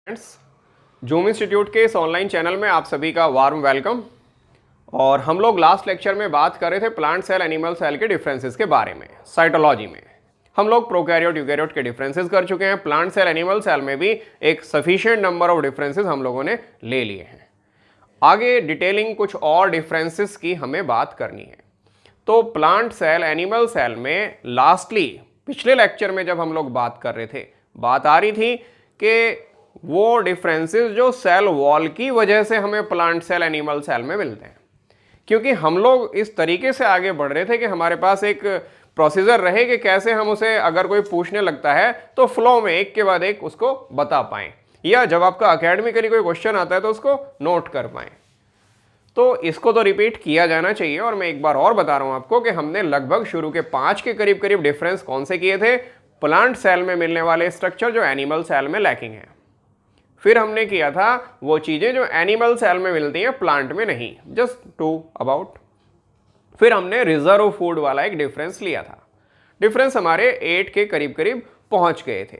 Friends, zoom institute के इस online channel में आप सभी का वार्म वेलकम। और हम लोग लास्ट लेक्चर में बात कर रहे थे प्लांट सेल एनिमल सेल के डिफरेंसेस के बारे में। साइटोलॉजी में हम लोग प्रोकैरियोट यूकैरियोट के डिफरेंसेस कर चुके हैं। प्लांट सेल एनिमल सेल में भी एक सफिशिएंट नंबर ऑफ डिफरेंसेस हम लोगों ने ले लिए हैं। आगे डिटेलिंग कुछ और डिफरेंसेस की हमें बात करनी है। तो प्लांट सेल एनिमल सेल में लास्टली पिछले लेक्चर में जब हम लोग बात कर रहे थे, बात आ रही थी कि वो डिफरेंसेस जो सेल वॉल की वजह से हमें प्लांट सेल एनिमल सेल में मिलते हैं। क्योंकि हम लोग इस तरीके से आगे बढ़ रहे थे कि हमारे पास एक प्रोसीजर रहे कि कैसे हम उसे अगर कोई पूछने लगता है तो फ्लो में एक के बाद एक उसको बता पाएं, या जब आपका अकेडमिकली कोई क्वेश्चन आता है तो उसको नोट कर पाएं। तो इसको तो रिपीट किया जाना चाहिए। और मैं एक बार और बता रहा हूं आपको कि हमने लगभग शुरू के 5 के करीब करीब डिफरेंस कौन से किए थे। प्लांट सेल में मिलने वाले स्ट्रक्चर जो एनिमल सेल में लैकिंग है। फिर हमने किया था वो चीजें जो एनिमल सेल में मिलती हैं प्लांट में नहीं, जस्ट टू अबाउट। फिर हमने रिजर्व फूड वाला एक डिफरेंस लिया था। डिफरेंस हमारे 8 के करीब करीब पहुंच गए थे।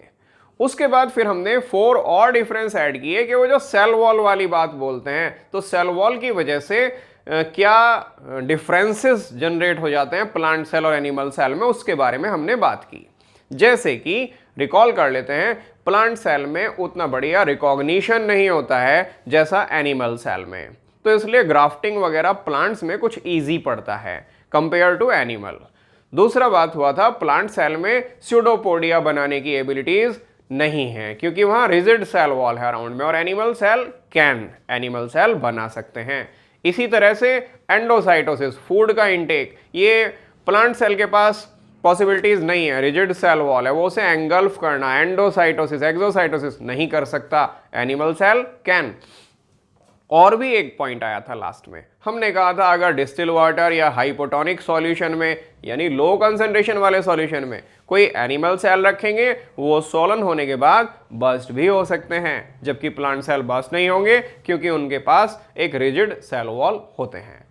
उसके बाद फिर हमने 4 और डिफरेंस ऐड किए कि वो जो सेल वॉल वाली बात बोलते हैं, तो सेल वॉल की वजह से क्या डिफरेंसेस जनरेट हो जाते हैं प्लांट सेल और एनिमल सेल में, उसके बारे में हमने बात की। जैसे कि रिकॉल कर लेते हैं, प्लांट सेल में उतना बढ़िया रिकॉग्निशन नहीं होता है जैसा एनिमल सेल में, तो इसलिए ग्राफ्टिंग वगैरह प्लांट्स में कुछ इजी पड़ता है कंपेयर टू एनिमल। दूसरा बात हुआ था प्लांट सेल में स्यूडोपोडिया बनाने की एबिलिटीज नहीं है, क्योंकि वहां रिजिड सेल वॉल है अराउंड में, और एनिमल सेल बना सकते हैं। इसी तरह से एंडोसाइटोसिस, फूड का इंटेक, ये प्लांट सेल के पास पॉसिबिलिटीज नहीं है, रिजिड सेल वॉल है, वो उसे एंगल्फ करना, एंडोसाइटोसिस एक्सोसाइटोसिस नहीं कर सकता, एनिमल सेल कैन। और भी एक पॉइंट आया था लास्ट में, हमने कहा था अगर डिस्टिल वाटर या हाइपोटोनिक सॉल्यूशन में यानी लो कंसंट्रेशन वाले सॉल्यूशन में कोई एनिमल सेल रखेंगे, वो सोलन होने के बाद बस्ट भी हो सकते हैं, जबकि प्लांट सेल बस्ट नहीं होंगे क्योंकि उनके पास एक रिजिड सेल वॉल होते हैं।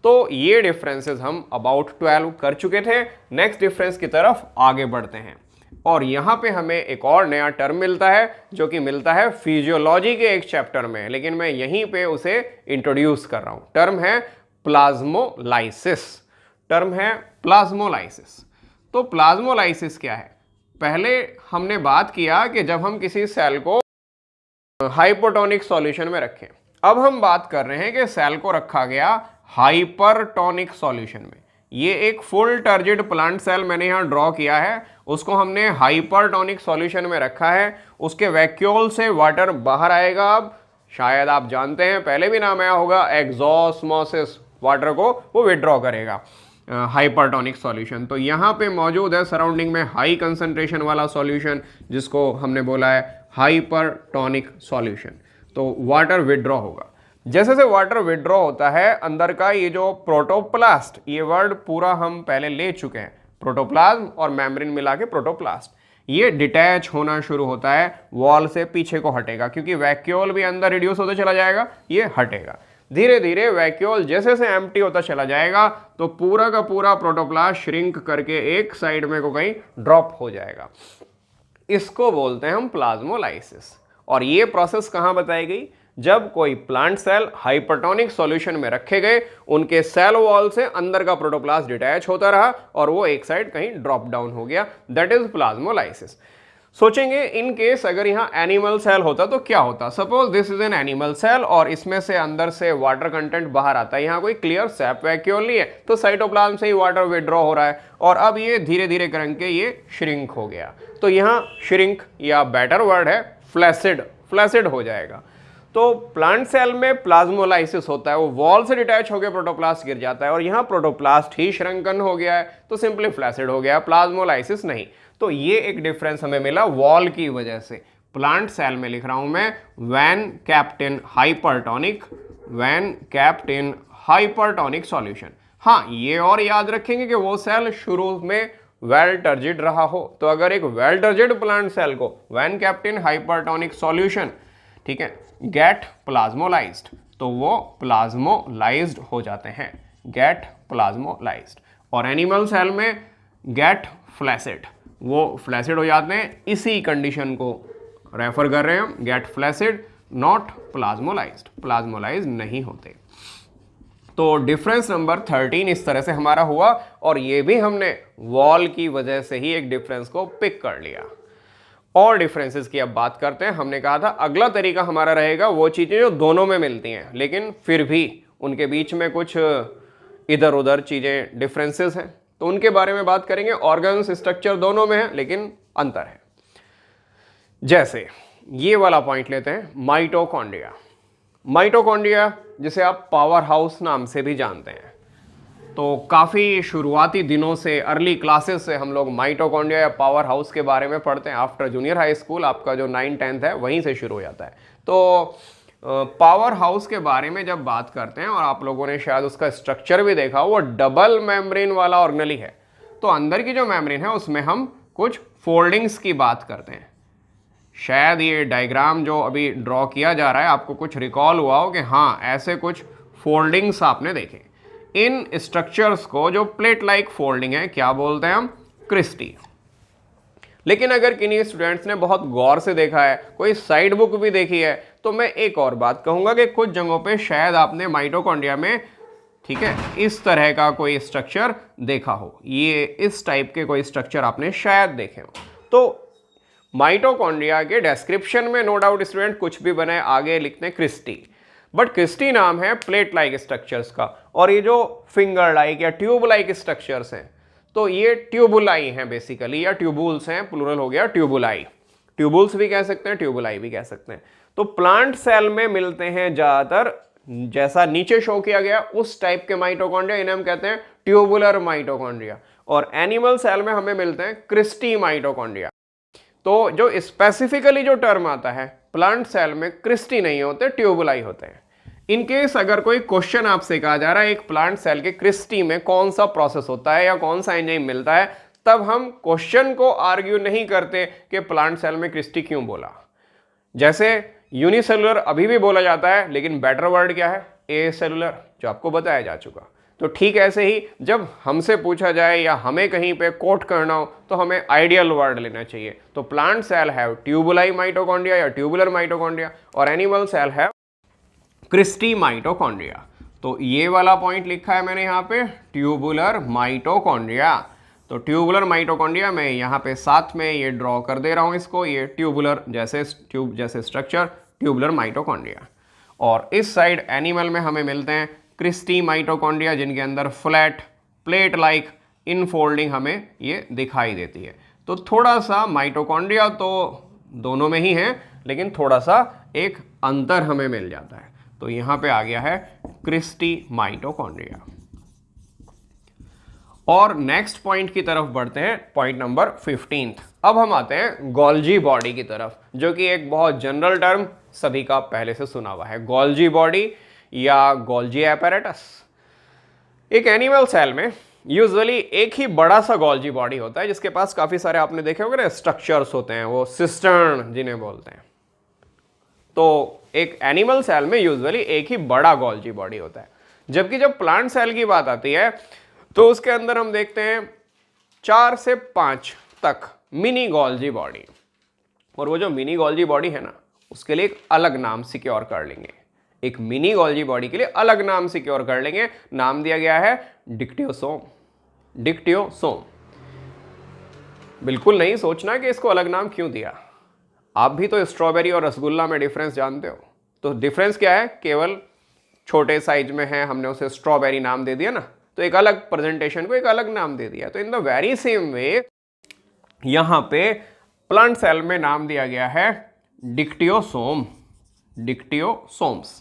तो ये डिफरेंसेस हम अबाउट 12 कर चुके थे। नेक्स्ट डिफरेंस की तरफ आगे बढ़ते हैं, और यहां पे हमें एक और नया टर्म मिलता है जो कि मिलता है फिजियोलॉजी के एक चैप्टर में, लेकिन मैं यहीं पे उसे इंट्रोड्यूस कर रहा हूं। टर्म है प्लाज्मोलाइसिस। तो प्लाज्मोलाइसिस क्या है? पहले हमने बात किया कि जब हम किसी सेल को हाइपोटोनिक सॉल्यूशन में रखें, अब हम बात कर रहे हैं कि सेल को रखा गया हाइपरटोनिक सॉल्यूशन में। ये एक फुल टर्जिड प्लांट सेल मैंने यहां ड्रॉ किया है, उसको हमने हाइपरटोनिक सॉल्यूशन में रखा है। उसके वैक्यूल से वाटर बाहर आएगा। अब शायद आप जानते हैं, पहले भी नाम आया होगा, एक्सोस्मोसिस, वाटर को वो विड्रॉ करेगा हाइपरटोनिक सॉल्यूशन। तो यहाँ पे मौजूद है सराउंडिंग में हाई कंसंट्रेशन वाला सॉल्यूशन, जिसको हमने बोला है हाइपरटोनिक सॉल्यूशन। तो वाटर विड्रॉ होगा। जैसे से वाटर विड्रॉ होता है, अंदर का ये जो प्रोटोप्लास्ट, ये वर्ड पूरा हम पहले ले चुके हैं, प्रोटोप्लाज्म और मेम्ब्रेन मिला के प्रोटोप्लास्ट, ये डिटैच होना शुरू होता है, वॉल से पीछे को हटेगा, क्योंकि वैक्यूल भी अंदर रिड्यूस होता चला जाएगा, ये हटेगा। धीरे धीरे वैक्यूल जैसे से एम्प्टी होता चला जाएगा, तो पूरा का पूरा प्रोटोप्लास्ट श्रिंक करके एक साइड में को कहीं ड्रॉप हो जाएगा। इसको बोलते हैं हम प्लाज्मोलाइसिस। और ये प्रोसेस कहां बताई गई? जब कोई प्लांट सेल हाइपरटोनिक सॉल्यूशन में रखे गए, उनके सेल वॉल से अंदर का प्रोटोप्लास्ट डिटैच होता रहा और वो एक साइड कहीं ड्रॉप डाउन हो गया, दैट इज प्लाज्मोलाइसिस। सोचेंगे इन केस अगर यहां एनिमल सेल होता तो क्या होता? Suppose this is an animal cell और इसमें से अंदर से वाटर कंटेंट बाहर आता है, यहां कोई क्लियर सैप वैक्यूल नहीं है, तो साइटोप्लाज्म से ही वाटर विड्रॉ हो रहा है, और अब ये धीरे धीरे करके ये श्रिंक हो गया। तो यहां श्रिंक या बेटर वर्ड है फ्लैसिड हो जाएगा। तो प्लांट सेल में प्लाज्मोलाइसिस होता है, वो वॉल से डिटैच होकर प्रोटोप्लास्ट गिर जाता है, और यहां प्रोटोप्लास्ट ही श्रंकन हो गया है, तो सिंपली फ्लैसिड हो गया, प्लाज्मोलाइसिस नहीं। तो ये एक डिफरेंस हमें मिला वॉल की वजह से। प्लांट सेल में लिख रहा हूं मैं when kept in hypertonic solution. हाँ, ये और याद रखेंगे कि वो सेल शुरू में वेल टर्जिड रहा हो, तो अगर एक वेल टर्जिड प्लांट सेल को when kept in hypertonic solution, ठीक है, गेट प्लाज्मोलाइज्ड, तो वो प्लाज्मोलाइज्ड हो जाते हैं, गेट प्लाज्मोलाइज्ड। और एनिमल सेल में गेट फ्लैसिड, वो फ्लैसिड हो जाते हैं। इसी कंडीशन को रेफर कर रहे हैं हम, get flaccid not plasmolysed, plasmolyse नहीं होते। तो डिफरेंस नंबर 13 इस तरह से हमारा हुआ, और ये भी हमने वॉल की वजह से ही एक डिफरेंस को पिक कर लिया। और डिफरेंसेस की अब बात करते हैं। हमने कहा था अगला तरीका हमारा रहेगा वो चीज़ें जो दोनों में मिलती हैं लेकिन फिर भी उनके बीच में कुछ इधर उधर चीज़ें डिफरेंसेस हैं, तो उनके बारे में बात करेंगे। ऑर्गन्स स्ट्रक्चर दोनों में है लेकिन अंतर है। जैसे ये वाला पॉइंट लेते हैं, माइटोकॉन्ड्रिया। माइटोकॉन्ड्रिया जिसे आप पावर हाउस नाम से भी जानते हैं, तो काफ़ी शुरुआती दिनों से, अर्ली क्लासेस से हम लोग माइटोकॉन्ड्रिया या पावर हाउस के बारे में पढ़ते हैं। आफ्टर जूनियर हाई स्कूल आपका जो 9-10th है वहीं से शुरू हो जाता है। तो पावर हाउस के बारे में जब बात करते हैं, और आप लोगों ने शायद उसका स्ट्रक्चर भी देखा, वो डबल मेम्ब्रेन वाला ऑर्गेनेली है। तो अंदर की जो मेम्ब्रेन है उसमें हम कुछ फोल्डिंग्स की बात करते हैं। शायद ये डायग्राम जो अभी ड्रॉ किया जा रहा है आपको कुछ रिकॉल हुआ हो कि हाँ ऐसे कुछ फोल्डिंग्स आपने देखे। इन स्ट्रक्चर्स को, जो प्लेट लाइक फोल्डिंग है, क्या बोलते हैं हम? क्रिस्टी। लेकिन अगर किन्हीं स्टूडेंट्स ने बहुत गौर से देखा है, कोई साइड बुक भी देखी है, तो मैं एक और बात कहूंगा कि कुछ जगहों पे शायद आपने माइटोकॉन्ड्रिया में, ठीक है, इस तरह का कोई स्ट्रक्चर देखा हो। ये इस टाइप के कोई स्ट्रक्चर आपने शायद देखे हो। तो माइटोकॉन्ड्रिया के डिस्क्रिप्शन में नो डाउट स्टूडेंट कुछ भी बनाए, आगे लिखते हैं क्रिस्टी, बट क्रिस्टी नाम है प्लेट लाइक स्ट्रक्चर्स का। और ये जो फिंगर लाइक या ट्यूब लाइक स्ट्रक्चर्स हैं, तो ये ट्यूबुलाई हैं बेसिकली, या ट्यूबुल्स हैं, प्लूरल हो गया ट्यूबुलाई। ट्यूबुल्स भी कह सकते हैं, ट्यूबुलाई भी कह सकते हैं। तो प्लांट सेल में मिलते हैं ज़्यादातर, जैसा नीचे शो किया गया उस टाइप के माइटोकॉन्ड्रिया, इन्हें हम कहते हैं ट्यूबुलर माइटोकॉन्ड्रिया। और एनिमल सेल में हमें मिलते हैं क्रिस्टी माइटोकॉन्ड्रिया। तो जो स्पेसिफिकली जो टर्म आता है, प्लांट सेल में क्रिस्टी नहीं होते, ट्यूबुलाई होते हैं। इनकेस अगर कोई क्वेश्चन आपसे कहा जा रहा है एक प्लांट सेल के क्रिस्टी में कौन सा प्रोसेस होता है या कौन सा एंजाइम मिलता है, तब हम क्वेश्चन को आर्ग्यू नहीं करते कि प्लांट सेल में क्रिस्टी क्यों बोला। जैसे यूनिसेलुलर अभी भी बोला जाता है, लेकिन बेटर वर्ड क्या है? ए सेलुलर, जो आपको बताया जा चुका। तो ठीक ऐसे ही जब हमसे पूछा जाए या हमें कहीं पे कोट करना हो, तो हमें आइडियल वर्ड लेना चाहिए। तो plant cell have tubuli mitochondria या ट्यूबुलर माइटोकॉन्ड्रिया, और animal cell have cristae mitochondria. तो ये वाला पॉइंट लिखा है मैंने यहाँ पे, ट्यूबुलर माइटोकॉन्ड्रिया। तो ट्यूबुलर माइटोकॉन्ड्रिया मैं यहाँ पे साथ में ये ड्रॉ कर दे रहा हूँ इसको, ये ट्यूबुलर जैसे ट्यूब जैसे स्ट्रक्चर, ट्यूबुलर माइटोकॉन्ड्रिया। और इस साइड एनिमल में हमें मिलते हैं क्रिस्टी माइटोकॉन्ड्रिया, जिनके अंदर फ्लैट प्लेट लाइक इनफोल्डिंग हमें ये दिखाई देती है। तो थोड़ा सा माइटोकॉन्ड्रिया तो दोनों में ही है, लेकिन थोड़ा सा एक अंतर हमें मिल जाता है। तो यहाँ पे आ गया है क्रिस्टी माइटोकॉन्ड्रिया। और नेक्स्ट पॉइंट की तरफ बढ़ते हैं, पॉइंट नंबर 15। अब हम आते हैं गोल्जी बॉडी की तरफ, जो कि एक बहुत जनरल टर्म सभी का पहले से सुना हुआ है, गोल्जी बॉडी या गोल्जी एपैरेटस। एक एनिमल सेल में यूजुअली एक ही बड़ा सा गोल्जी बॉडी होता है, जिसके पास काफी सारे आपने देखे होंगे ना स्ट्रक्चर्स होते हैं, वो सिस्टर्न जिन्हें बोलते हैं। तो एक एनिमल सेल में यूजुअली एक ही बड़ा गोल्जी बॉडी होता है, जबकि जब प्लांट सेल की बात आती है तो उसके अंदर हम देखते हैं 4 से 5 तक मिनी गोल्जी बॉडी। और वो जो मिनी गोल्जी बॉडी है ना, उसके लिए एक अलग नाम सिक्योर कर लेंगे, एक मिनी गोल्जी बॉडी के लिए अलग नाम सिक्योर कर लेंगे। नाम दिया गया है डिक्टियोसोम। डिक्टियोसोम। बिल्कुल नहीं सोचना कि इसको अलग नाम क्यों दिया। आप भी तो स्ट्रॉबेरी और रसगुल्ला में डिफरेंस जानते हो। तो डिफरेंस क्या है? केवल छोटे साइज में है, हमने उसे स्ट्रॉबेरी नाम दे दिया ना, तो एक अलग प्रेजेंटेशन को एक अलग नाम दे दिया। तो in the very same way यहां पे प्लांट सेल में नाम दिया गया है डिक्टियोसोम, डिक्टियोसोम्स,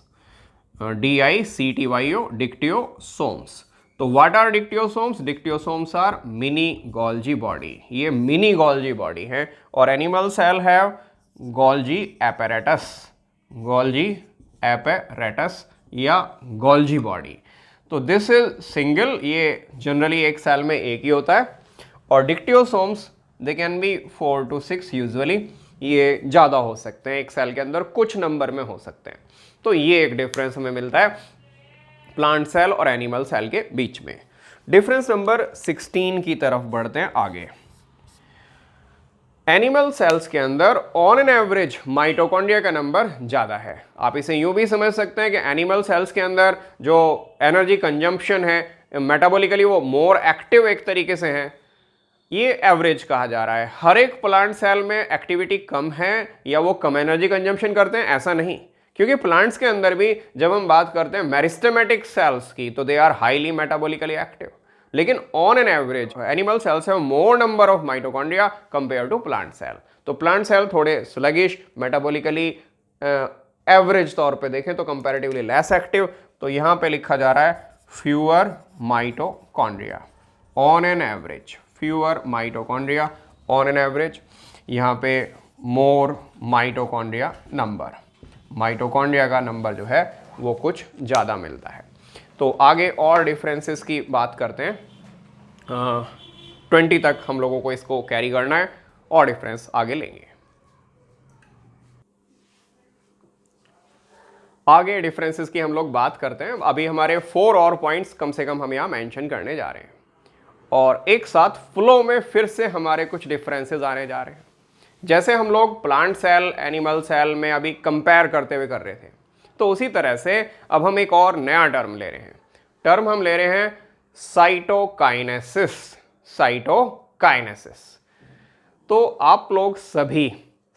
DICTYO, डिक्टियोसोम्स। तो what are dictyosomes? Dictyosomes are mini Golgi body, ये मिनी गोल्जी बॉडी है। और animal cell have Golgi apparatus, Golgi apparatus या गोल्जी बॉडी। तो दिस इज सिंगल, ये जनरली एक सेल में एक ही होता है। और डिक्टियोसोम्स they can be 4 to 6 usually, ये ज़्यादा हो सकते हैं, एक सेल के अंदर कुछ नंबर में हो सकते हैं। तो ये एक डिफरेंस हमें मिलता है प्लांट सेल और एनिमल सेल के बीच में। डिफरेंस नंबर 16 की तरफ बढ़ते हैं आगे। एनिमल सेल्स के अंदर ऑन एन एवरेज माइटोकॉन्ड्रिया का नंबर ज़्यादा है। आप इसे यूं भी समझ सकते हैं कि एनिमल सेल्स के अंदर जो एनर्जी कंजम्पशन है मेटाबॉलिकली वो मोर एक्टिव एक तरीके से है, ये एवरेज कहा जा रहा है। हर एक प्लांट सेल में एक्टिविटी कम है या वो कम एनर्जी कंजम्पशन करते हैं, ऐसा नहीं, क्योंकि प्लांट्स के अंदर भी जब हम बात करते हैं मेरिस्टेमेटिक सेल्स की तो they are highly metabolically active, लेकिन on an average animal cells have more number of mitochondria compare to plant cell. तो प्लांट सेल थोड़े स्लगिश मेटाबॉलिकली, एवरेज तौर पे देखें तो कंपैरेटिवली लेस एक्टिव। तो यहां पे लिखा जा रहा है fewer mitochondria on an average, fewer mitochondria on an average, यहाँ पे मोर माइटोकॉन्ड्रिया नंबर, माइटोकॉन्ड्रिया का नंबर जो है वो कुछ ज़्यादा मिलता है। तो आगे और डिफरेंसेस की बात करते हैं। 20 तक हम लोगों को इसको कैरी करना है और डिफरेंस आगे लेंगे। आगे डिफरेंसेस की हम लोग बात करते हैं। अभी हमारे 4 और पॉइंट्स कम से कम हम यहाँ मेंशन करने जा रहे हैं और एक साथ फ्लो में फिर से हमारे कुछ डिफरेंसेस आने जा रहे हैं। जैसे हम लोग प्लांट सेल एनिमल सेल में अभी कंपेयर करते हुए कर रहे थे, तो उसी तरह से अब हम एक और नया टर्म ले रहे हैं। टर्म हम ले रहे हैं साइटोकाइनेसिस, साइटोकाइनेसिस। तो आप लोग सभी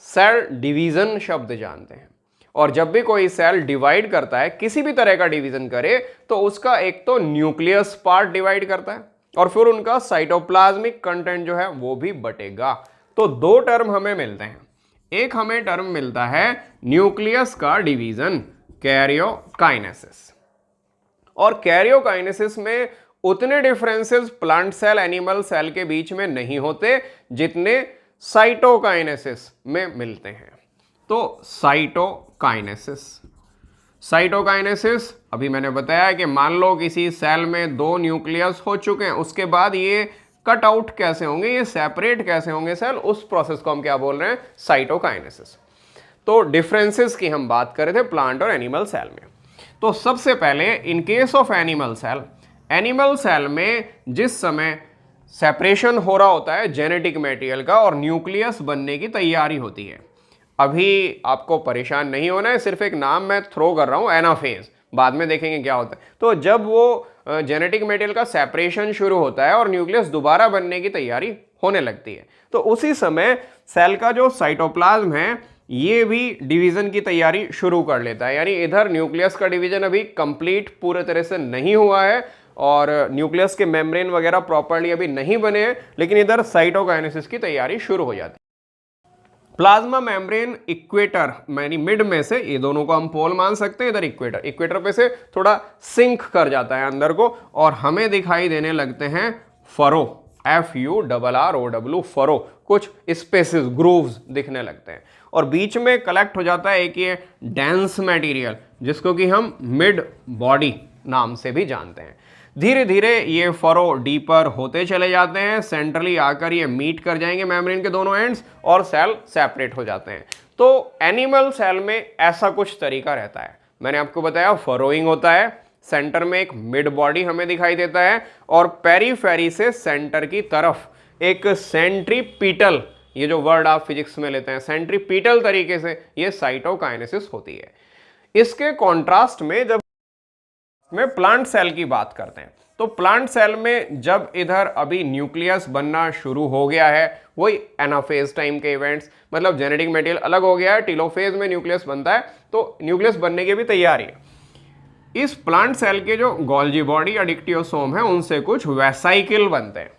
सेल डिवीजन शब्द जानते हैं, और जब भी कोई सेल डिवाइड करता है, किसी भी तरह का डिवीजन करे, तो उसका एक तो न्यूक्लियस पार्ट डिवाइड करता है और फिर उनका साइटोप्लाज्मिक कंटेंट जो है वो भी बटेगा। तो 2 टर्म हमें मिलते हैं। एक हमें टर्म मिलता है न्यूक्लियस का डिवीजन, कैरियोकाइनेसिस, और कैरियोकाइनेसिस में उतने differences plant cell animal cell के बीच में नहीं होते जितने साइटोकाइनेसिस में मिलते हैं। तो साइटोकाइनेसिस, साइटोकाइनेसिस अभी मैंने बताया कि मान लो किसी सेल में 2 न्यूक्लियस हो चुके हैं, उसके बाद ये कट आउट कैसे होंगे, ये सेपरेट कैसे होंगे सेल, उस प्रोसेस को हम क्या बोल रहे हैं, साइटोकाइनेसिस। तो डिफरेंसेस की हम बात कर रहे थे प्लांट और एनिमल सेल में। तो सबसे पहले in case of animal cell, animal cell में जिस समय सेपरेशन हो रहा होता है जेनेटिक मटेरियल का और न्यूक्लियस बनने की तैयारी होती है, अभी आपको परेशान नहीं होना है, सिर्फ एक नाम मैं थ्रो कर रहा हूँ, एनाफेज, बाद में देखेंगे क्या होता है। तो जब वो जेनेटिक मटेरियल का सेपरेशन शुरू होता है और न्यूक्लियस दोबारा बनने की तैयारी होने लगती है, तो उसी समय सेल का जो साइटोप्लाज्म है ये भी डिवीजन की तैयारी शुरू कर लेता है। यानी इधर न्यूक्लियस का डिवीजन अभी कंप्लीट पूरे तरह से नहीं हुआ है और न्यूक्लियस के मेम्ब्रेन वगैरह प्रॉपर्ली अभी नहीं बने हैं, लेकिन इधर साइटोकाइनेसिस की तैयारी शुरू हो जाती है। प्लाज्मा मेम्ब्रेन इक्वेटर यानी मिड में से, ये दोनों को हम पोल मान सकते हैं, इधर इक्वेटर, इक्वेटर पे से थोड़ा सिंक कर जाता है अंदर को और हमें दिखाई देने लगते हैं फरो, FURROW, फरो, कुछ स्पेसेस, ग्रूव्स दिखने लगते हैं और बीच में कलेक्ट हो जाता है एक ये डेंस मटेरियल जिसको कि हम मिड बॉडी नाम से भी जानते हैं। धीरे धीरे ये फरो डीपर होते चले जाते हैं, सेंट्रली आकर ये मीट कर जाएंगे मेम्ब्रेन के दोनों एंड्स और सेल सेपरेट हो जाते हैं। तो एनिमल सेल में ऐसा कुछ तरीका रहता है, मैंने आपको बताया फरोइंग होता है, सेंटर में एक मिड बॉडी हमें दिखाई देता है और पेरीफेरी से सेंटर की तरफ एक सेंट्रीपीटल, ये जो वर्ड आप फिजिक्स में लेते हैं, सेंट्रीपीटल तरीके से ये साइटोकाइनेसिस होती है। इसके कॉन्ट्रास्ट में जब में प्लांट सेल की बात करते हैं, तो प्लांट सेल में जब इधर अभी न्यूक्लियस बनना शुरू हो गया है, वही एनाफेज टाइम के इवेंट्स, मतलब जेनेटिक मटेरियल अलग हो गया है, टीलोफेज में न्यूक्लियस बनता है, तो न्यूक्लियस बनने की भी तैयारी है। इस प्लांट सेल के जो गोल्जी बॉडी या डिक्टियोसोम है उनसे कुछ वेसाइकिल बनते हैं।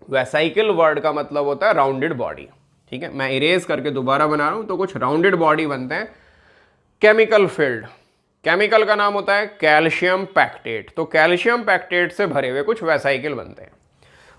वेसाइकिल वर्ड का मतलब होता है राउंडेड बॉडी, ठीक है, मैं इरेज करके दोबारा बना रहा हूं, तो कुछ राउंडेड बॉडी बनते हैं। केमिकल फील्ड, केमिकल का नाम होता है कैल्शियम पैक्टेट, तो कैल्शियम पैक्टेट से भरे हुए कुछ वेसाइकिल बनते हैं।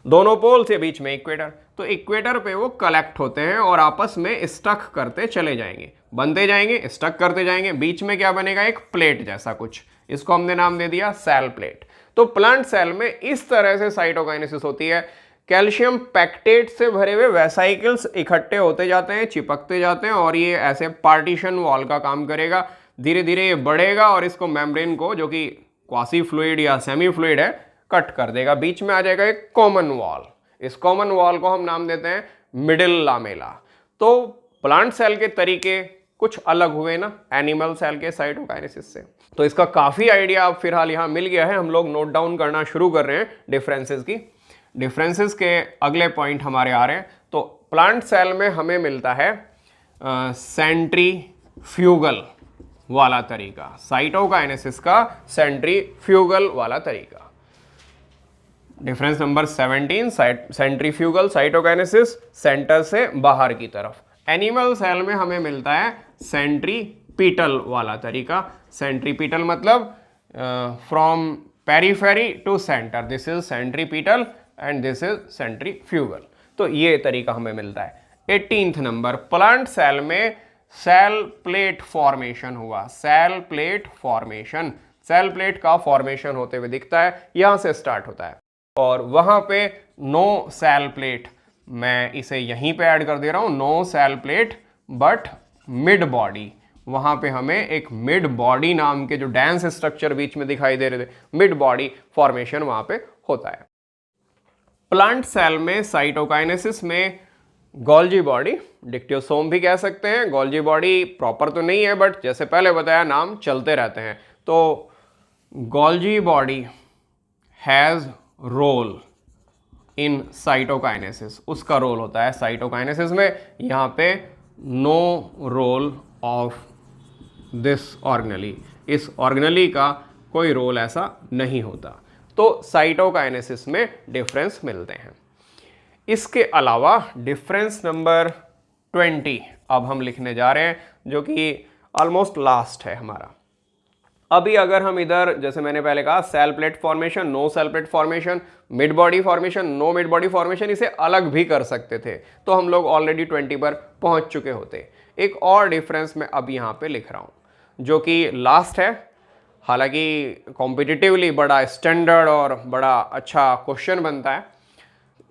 दोनों पोल से बीच में इक्वेटर, तो इक्वेटर पे वो कलेक्ट होते हैं और आपस में स्टक करते चले जाएंगे, बनते जाएंगे, स्टक करते जाएंगे। बीच में क्या बनेगा, एक प्लेट जैसा कुछ, इसको हमने नाम दे दिया सेल प्लेट। तो प्लांट सेल में इस तरह से साइटोकाइनेसिस होती है, कैल्शियम पैक्टेट से भरे हुए वेसाइकिल्स इकट्ठे होते जाते हैं, चिपकते जाते हैं और ये ऐसे पार्टीशन वॉल का काम करेगा। धीरे धीरे ये बढ़ेगा और इसको मेम्ब्रेन को, जो कि क्वासी फ्लूइड या सेमी फ्लूइड है, कट कर देगा। बीच में आ जाएगा एक कॉमन वॉल, इस कॉमन वॉल को हम नाम देते हैं मिडिल लामेला। तो प्लांट सेल के तरीके कुछ अलग हुए ना एनिमल सेल के साइटोकाइनेसिस से। तो इसका काफ़ी आइडिया अब फिलहाल यहाँ मिल गया है। हम लोग नोट डाउन करना शुरू कर रहे हैं डिफरेंसेस की। डिफरेंसेस के अगले पॉइंट हमारे आ रहे हैं। तो प्लांट सेल में हमें मिलता है सेंट्रीफ्यूगल वाला तरीका, साइटोकाइनेसिस का सेंट्रीफ्यूगल वाला तरीका। Difference number 17, centrifugal cytokinesis, centre से बाहर की तरफ। एनिमल सेल में हमें मिलता है सेंट्रीपीटल वाला तरीका। सेंट्रीपीटल मतलब from periphery to centre, this is centripetal and this is centrifugal. तो ये तरीका हमें मिलता है। 18th नंबर, प्लांट सेल में सेल प्लेट फॉर्मेशन हुआ। Cell plate formation, cell plate का फॉर्मेशन होते हुए दिखता है, यहां से स्टार्ट होता है और वहां पे नो सेल प्लेट, मैं इसे यहीं पे ऐड कर दे रहा हूं, no cell plate but mid body. वहां पे हमें एक मिड बॉडी नाम के जो डेंस स्ट्रक्चर बीच में दिखाई दे रहे थे, मिड बॉडी फॉर्मेशन वहां पे होता है। प्लांट सेल में साइटोकाइनेसिस में गोल्जी बॉडी, डिक्टियोसोम भी कह सकते हैं। गोल्जी बॉडी प्रॉपर तो नहीं है बट जैसे पहले बताया नाम चलते रहते हैं। तो Golgi body has role in cytokinesis, उसका रोल होता है साइटोकाइनेसिस में। यहाँ पे no role of this organelle, इस ऑर्गेनेली का कोई रोल ऐसा नहीं होता। तो साइटोकाइनेसिस में डिफरेंस मिलते हैं। इसके अलावा डिफरेंस नंबर 20 अब हम लिखने जा रहे हैं, जो कि ऑलमोस्ट लास्ट है हमारा। अभी अगर हम इधर जैसे मैंने पहले कहा cell plate formation, no cell plate formation, mid body formation, no mid body formation, इसे अलग भी कर सकते थे तो हम लोग ऑलरेडी 20 पर पहुंच चुके होते। एक और डिफरेंस मैं अब यहाँ पे लिख रहा हूँ जो कि लास्ट है। हालांकि कॉम्पिटिटिवली बड़ा स्टैंडर्ड और बड़ा अच्छा क्वेश्चन बनता है,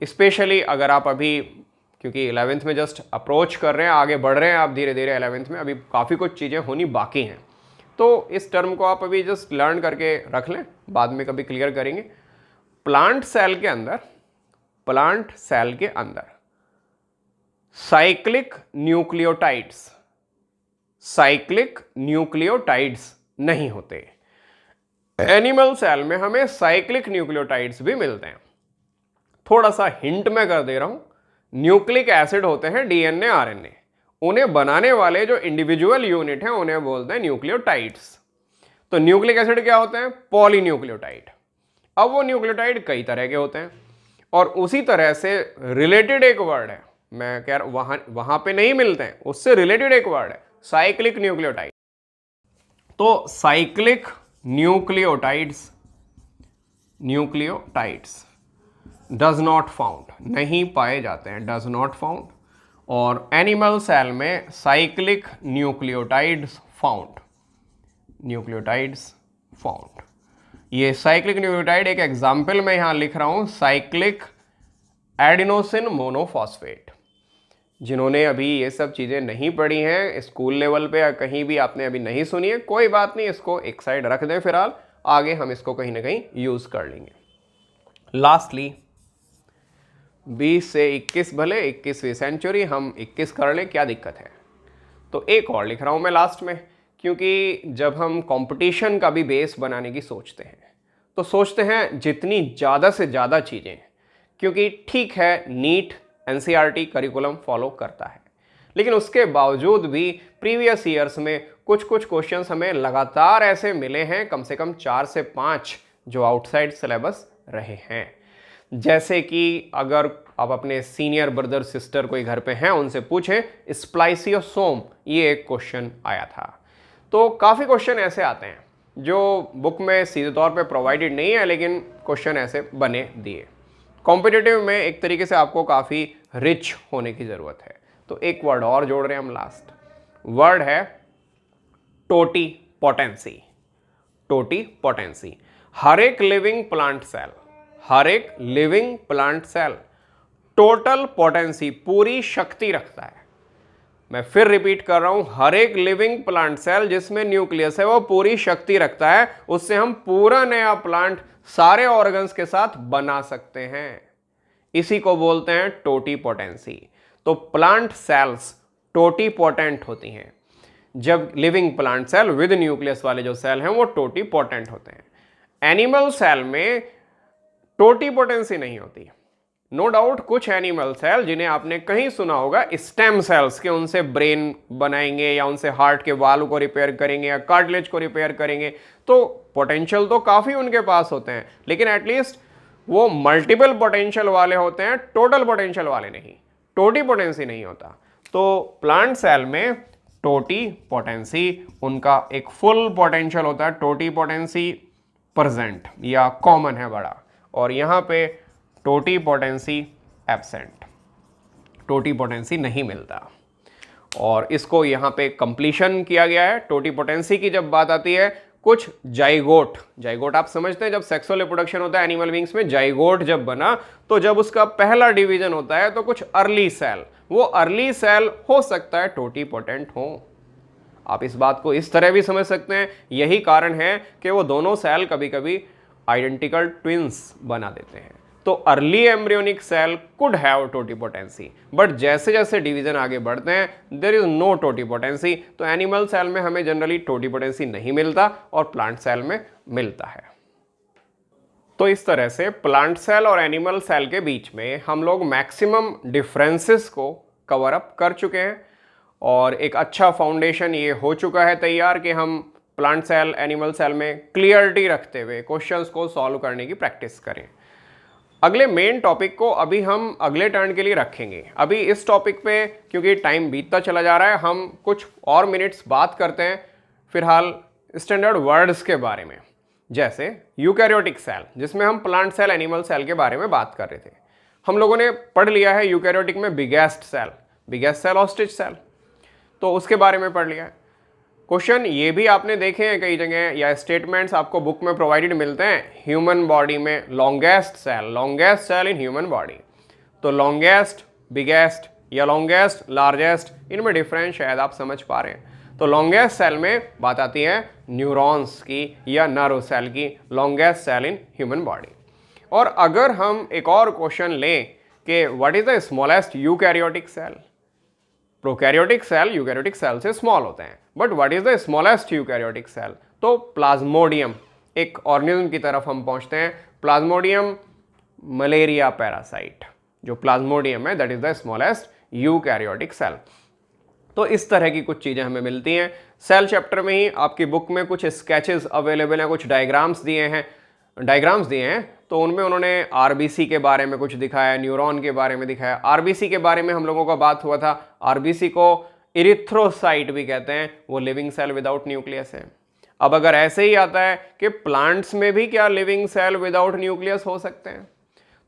स्पेशली अगर आप अभी, क्योंकि 11th में जस्ट अप्रोच कर रहे हैं, आगे बढ़ रहे हैं आप धीरे धीरे 11th में, अभी काफ़ी कुछ चीज़ें होनी बाकी हैं। तो इस टर्म को आप अभी जस्ट लर्न करके रख लें, बाद में कभी क्लियर करेंगे। प्लांट सेल के अंदर, प्लांट सेल के अंदर साइक्लिक न्यूक्लियोटाइड्स, साइक्लिक न्यूक्लियोटाइड्स नहीं होते। एनिमल सेल में हमें साइक्लिक न्यूक्लियोटाइड्स भी मिलते हैं। थोड़ा सा हिंट मैं कर दे रहा हूं, न्यूक्लिक एसिड होते हैं डीएनए आरएनए, उन्हें बनाने वाले जो इंडिविजुअल यूनिट हैं उन्हें बोलते हैं न्यूक्लियोटाइड्स। तो न्यूक्लिक एसिड क्या होते हैं? पॉलीन्यूक्लियोटाइड। अब वो न्यूक्लियोटाइड कई तरह के होते हैं और उसी तरह से रिलेटेड एक वर्ड है, मैं कह रहा वहां पे नहीं मिलते हैं, उससे रिलेटेड एक वर्ड है साइक्लिक न्यूक्लियोटाइड। तो cyclic nucleotides, nucleotides does not found, नहीं पाए जाते हैं, डज नॉट फाउंड। और एनिमल सेल में cyclic nucleotides found, nucleotides found. ये साइक्लिक न्यूक्लियोटाइड एक एग्जाम्पल मैं यहां लिख रहा हूं, साइक्लिक एडिनोसिन मोनोफॉस्फेट। जिन्होंने अभी ये सब चीज़ें नहीं पढ़ी हैं स्कूल लेवल पे या कहीं भी आपने अभी नहीं सुनी है, कोई बात नहीं, इसको एक साइड रख दें, फिलहाल आगे हम इसको कहीं ना कहीं यूज़ कर लेंगे। लास्टली 20 से 21 भले 21वीं सेंचुरी, हम 21 कर लें, क्या दिक्कत है। तो एक और लिख रहा हूँ मैं लास्ट में, क्योंकि जब हम कंपटीशन का भी बेस बनाने की सोचते हैं तो सोचते हैं जितनी ज़्यादा से ज़्यादा चीज़ें, क्योंकि ठीक है नीट एनसीईआरटी करिकुलम फॉलो करता है, लेकिन उसके बावजूद भी प्रीवियस ईयर्स में कुछ कुछ क्वेश्चंस हमें लगातार ऐसे मिले हैं, कम से कम 4 से 5 जो आउटसाइड सिलेबस रहे हैं। जैसे कि अगर आप अपने सीनियर ब्रदर सिस्टर कोई घर पे हैं उनसे पूछें, स्प्लाइसियोसोम, ये एक क्वेश्चन आया था। तो काफ़ी क्वेश्चन ऐसे आते हैं जो बुक में सीधे तौर पे प्रोवाइडेड नहीं है, लेकिन क्वेश्चन ऐसे बने दिए। कॉम्पिटिटिव में एक तरीके से आपको काफ़ी रिच होने की ज़रूरत है। तो एक वर्ड और जोड़ रहे हैं हम, लास्ट वर्ड है टोटीपोटेंसी। टोटीपोटेंसी, हर एक लिविंग प्लांट सेल, हर एक living plant cell total potency, पूरी शक्ति रखता है। मैं फिर रिपीट कर रहा हूं, हर एक लिविंग प्लांट सेल जिसमें न्यूक्लियस है वो पूरी शक्ति रखता है, उससे हम पूरा नया प्लांट सारे ऑर्गन्स के साथ बना सकते हैं। इसी को बोलते हैं टोटीपोटेंसी। तो प्लांट सेल्स टोटीपोटेंट होती हैं, जब living plant cell with nucleus वाले जो सेल हैं वो टोटीपोटेंट होते हैं। एनिमल सेल में टोटीपोटेंसी नहीं होती। नो डाउट कुछ एनिमल सेल जिन्हें आपने कहीं सुना होगा स्टेम सेल्स के, उनसे ब्रेन बनाएंगे या उनसे हार्ट के वाल्व को रिपेयर करेंगे या कार्टिलेज को रिपेयर करेंगे, तो पोटेंशियल तो काफ़ी उनके पास होते हैं, लेकिन एटलीस्ट वो मल्टीपल पोटेंशियल वाले होते हैं, टोटल पोटेंशियल वाले नहीं, टोटीपोटेंसी नहीं होता। तो प्लांट सेल में टोटीपोटेंसी उनका एक फुल पोटेंशियल होता है, टोटीपोटेंसी प्रेजेंट या कॉमन है बड़ा, और यहाँ पे टोटीपोटेंसी एब्सेंट, टोटीपोटेंसी नहीं मिलता। और इसको यहाँ पे कंप्लीशन किया गया है। टोटीपोटेंसी की जब बात आती है, कुछ जाइगोट, जाइगोट आप समझते हैं जब सेक्सुअल रिप्रोडक्शन होता है एनिमल बींग्स में, जाइगोट जब बना तो जब उसका पहला डिवीजन होता है तो कुछ अर्ली सेल, वो अर्ली सेल हो सकता है टोटीपोटेंट हो। आप इस बात को इस तरह भी समझ सकते हैं, यही कारण है कि वो दोनों सेल कभी कभी आइडेंटिकल ट्विंस बना देते हैं। तो early embryonic cell could have totipotency, but जैसे जैसे डिवीजन आगे बढ़ते हैं देयर इज नो टोटीपोटेंसी। तो एनिमल सेल में हमें जनरली टोटीपोटेंसी नहीं मिलता और प्लांट सेल में मिलता है। तो इस तरह से प्लांट सेल और एनिमल सेल के बीच में हम लोग मैक्सिमम डिफरेंसेस को कवर अप कर चुके हैं और एक अच्छा फाउंडेशन ये हो चुका है तैयार कि हम प्लांट सेल एनिमल सेल में क्लियरिटी रखते हुए क्वेश्चंस को सॉल्व करने की प्रैक्टिस करें। अगले मेन टॉपिक को अभी हम अगले टर्न के लिए रखेंगे। अभी इस टॉपिक पे क्योंकि टाइम बीतता चला जा रहा है, हम कुछ और मिनट्स बात करते हैं फिलहाल स्टैंडर्ड वर्ड्स के बारे में, जैसे यूकैरियोटिक सेल, जिसमें हम प्लांट सेल एनिमल सेल के बारे में बात कर रहे थे। हम लोगों ने पढ़ लिया है यूकैरियोटिक में बिगेस्ट सेल ऑस्ट्रिच सेल, तो उसके बारे में पढ़ लिया है। क्वेश्चन ये भी आपने देखे हैं कई जगह, या स्टेटमेंट्स आपको बुक में प्रोवाइडेड मिलते हैं, ह्यूमन बॉडी में longest cell in human body. तो लॉन्गेस्ट, बिगेस्ट या लॉन्गेस्ट, लार्जेस्ट, इनमें डिफरेंस शायद आप समझ पा रहे हैं। तो लॉन्गेस्ट सेल में बात आती है न्यूरॉन्स की या नर्व सेल की, longest cell in human body. और अगर हम एक और क्वेश्चन लें कि what is the smallest eukaryotic cell, prokaryotic cell eukaryotic cell से स्मॉल होते हैं, but what is the smallest eukaryotic cell, तो प्लाज्मोडियम एक ऑर्गेनिज्म की तरफ हम पहुंचते हैं। प्लाज्मोडियम मलेरिया पैरासाइट, जो प्लाज्मोडियम है that is the smallest eukaryotic cell. तो इस तरह की कुछ चीजें हमें मिलती हैं। सेल चैप्टर में ही आपकी बुक में कुछ स्केचेस अवेलेबल हैं, कुछ डायग्राम्स दिए हैं, तो उनमें उन्होंने आरबीसी के बारे में कुछ दिखाया, न्यूरॉन के बारे में दिखाया। आरबीसी के बारे में हम लोगों का बात हुआ था, आरबीसी को इरिथ्रोसाइट भी कहते हैं, वो लिविंग सेल विदाउट न्यूक्लियस है। अब अगर ऐसे ही आता है कि प्लांट्स में भी क्या लिविंग सेल विदाउट न्यूक्लियस हो सकते हैं,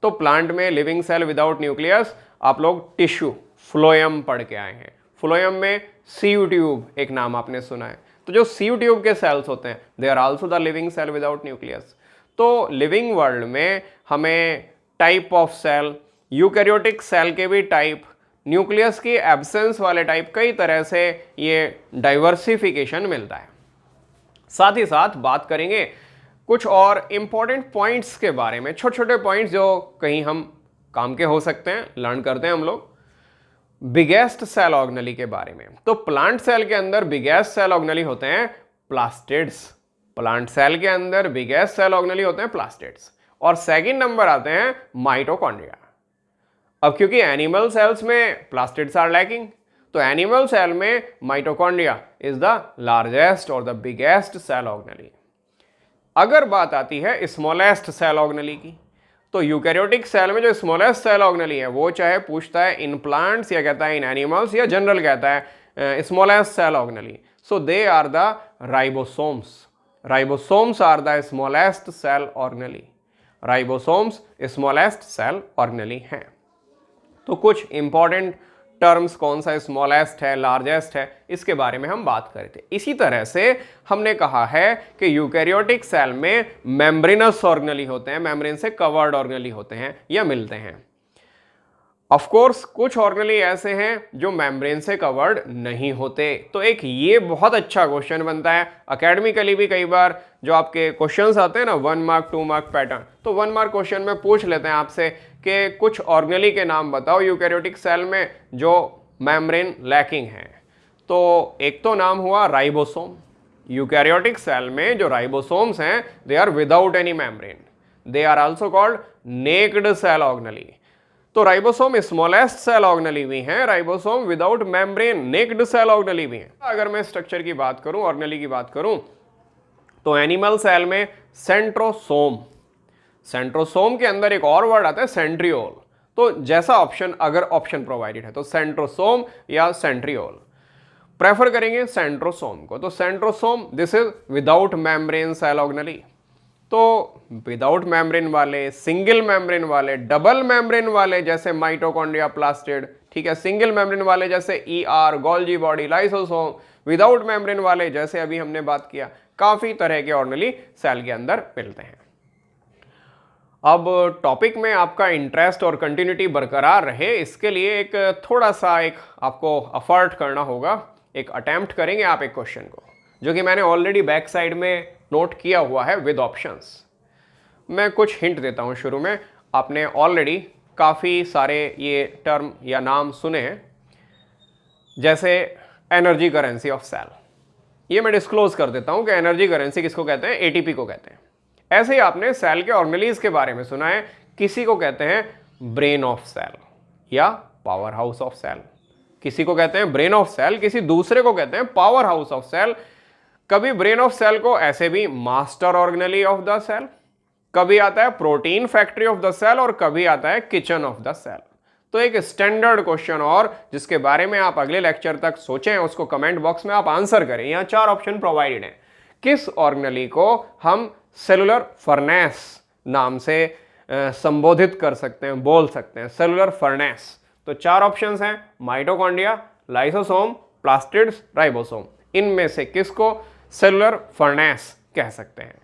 तो प्लांट में लिविंग सेल विदाउट न्यूक्लियस आप लोग टिश्यू फ्लोएम पढ़ के आए हैं। फ्लोएम में सीयू ट्यूब एक नाम आपने सुना है, तो जो सीयू ट्यूब के सेल्स होते हैं they are also the living cell without nucleus. तो लिविंग वर्ल्ड में हमें type of cell, eukaryotic cell के भी टाइप, न्यूक्लियस की एब्सेंस वाले टाइप, कई तरह से ये डाइवर्सिफिकेशन मिलता है। साथ ही साथ बात करेंगे कुछ और इंपॉर्टेंट पॉइंट्स के बारे में, छोटे छोटे पॉइंट्स जो कहीं हम काम के हो सकते हैं, लर्न करते हैं हम लोग। बिगेस्ट सेल ऑर्गेनेली के बारे में, तो प्लांट सेल के अंदर बिगेस्ट सेल ऑर्गेनेली होते हैं प्लास्टिड्स, प्लांट सेल के अंदर बिगेस्ट सेल ऑर्गेनेली होते हैं प्लास्टिड्स। और सेकंड नंबर आते हैं माइटोकॉन्ड्रिया। अब क्योंकि एनिमल सेल्स में प्लास्टिड्स आर लैकिंग, तो एनिमल सेल में माइटोकॉन्ड्रिया इज द लार्जेस्ट और द बिगेस्ट सेल ऑर्गेनेली। अगर बात आती है स्मॉलेस्ट सेल ऑर्गेनेली की, तो यूकैरियोटिक सेल में जो स्मॉलेस्ट सेल ऑर्गेनेली है वो चाहे पूछता है इन प्लांट्स या कहता है इन एनिमल्स या जनरल कहता है smallest cell organelle, so they are the ribosomes. Ribosomes are the smallest cell organelle, ribosomes smallest cell organelle हैं। तो कुछ इंपॉर्टेंट टर्म्स, कौन सा स्मॉलेस्ट है, लार्जेस्ट है, इसके बारे में हम बात कर रहे थे। इसी तरह से हमने कहा है कि यूकैरियोटिक सेल में मेम्ब्रेनस ऑर्गेनेली होते हैं, मेम्ब्रेन से कवर्ड ऑर्गेनेली होते हैं या मिलते हैं। ऑफ कोर्स कुछ ऑर्गेनेली ऐसे हैं जो मेम्ब्रेन से कवर्ड नहीं होते। तो एक ये बहुत अच्छा क्वेश्चन बनता है अकेडमिकली भी। कई बार जो आपके क्वेश्चंस आते हैं ना 1 मार्क 2 मार्क पैटर्न, तो 1 मार्क क्वेश्चन में पूछ लेते हैं आपसे कि कुछ ऑर्गेनेली के नाम बताओ यूकैरियोटिक सेल में जो मेम्ब्रेन लैकिंग है। तो एक तो नाम हुआ राइबोसोम। यूकैरियोटिक सेल में जो राइबोसोम्स हैं they are without any membrane, they are also called naked cell organelle. तो राइबोसोम स्मॉलेस्ट सेल ऑर्गेनेली भी हैं, ribosome without membrane naked cell organelle भी हैं। अगर मैं स्ट्रक्चर की बात करूं, ऑर्गेनेली की बात करूं, तो एनिमल सेल में सेंट्रोसोम, सेंट्रोसोम के अंदर एक और वर्ड आता है सेंट्रियोल। तो जैसा ऑप्शन, अगर ऑप्शन प्रोवाइडेड है तो सेंट्रोसोम या सेंट्रियोल, प्रेफर करेंगे सेंट्रोसोम को। तो centrosome this is without membrane cell organelle. तो विदाउट मेम्ब्रेन वाले, सिंगल मेम्ब्रेन वाले, डबल मेम्ब्रेन वाले जैसे माइटोकॉन्ड्रिया, प्लास्टिड, ठीक है, सिंगल मेम्ब्रेन वाले जैसे ER, Golgi body, lysosome, without membrane वाले जैसे अभी हमने बात किया, काफी तरह के ऑर्गेनेली सेल के अंदर मिलते हैं। अब टॉपिक में आपका इंटरेस्ट और कंटिन्यूटी बरकरार रहे, इसके लिए एक थोड़ा सा एक आपको एफर्ट करना होगा। एक अटेम्प्ट करेंगे आप एक क्वेश्चन को, जो कि मैंने ऑलरेडी बैक साइड में नोट किया हुआ है विद ऑप्शंस। मैं कुछ हिंट देता हूं शुरू में। आपने ऑलरेडी काफ़ी सारे ये टर्म या नाम सुने हैं, जैसे एनर्जी करेंसी ऑफ सेल। ये मैं डिस्क्लोज कर देता हूं कि एनर्जी करेंसी किसको कहते हैं, एटीपी को कहते हैं। ऐसे ही आपने सेल के ऑर्गेनेलीज के बारे में सुना है, किसी को कहते हैं ब्रेन ऑफ सेल या पावर हाउस ऑफ सेल। किसी को कहते हैं ब्रेन ऑफ सेल, किसी दूसरे को कहते हैं पावर हाउस ऑफ सेल। कभी ब्रेन ऑफ सेल को ऐसे भी master organelle of the cell, कभी आता है protein factory of the cell, और कभी आता है किचन ऑफ द सेल। तो एक स्टैंडर्ड क्वेश्चन और जिसके बारे में आप अगले लेक्चर तक सोचें, उसको कमेंट बॉक्स में आप आंसर करें। यहां 4 ऑप्शन प्रोवाइडेड हैं। किस ऑर्गेनेली को हम सेलुलर फर्नेस नाम से संबोधित कर सकते हैं, बोल सकते हैं, सेलुलर फर्नेस। तो 4 ऑप्शंस हैं, माइटोकॉन्ड्रिया, लाइसोसोम, प्लास्टिड्स, राइबोसोम। इनमें से किसको सेलुलर फर्नेस कह सकते हैं?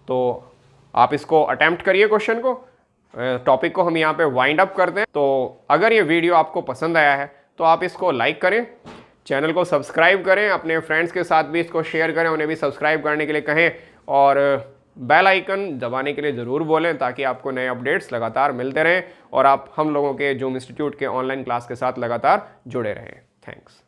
तो आप इसको अटेम्प्ट करिए क्वेश्चन को। टॉपिक को हम यहाँ पे वाइंड अप करते हैं। तो अगर ये वीडियो आपको पसंद आया है तो आप इसको लाइक करें, चैनल को सब्सक्राइब करें, अपने फ्रेंड्स के साथ भी इसको शेयर करें, उन्हें भी सब्सक्राइब करने के लिए कहें, और बेल आइकन दबाने के लिए ज़रूर बोलें, ताकि आपको नए अपडेट्स लगातार मिलते रहें और आप हम लोगों के जूम इंस्टीट्यूट के ऑनलाइन क्लास के साथ लगातार जुड़े रहें। थैंक्स।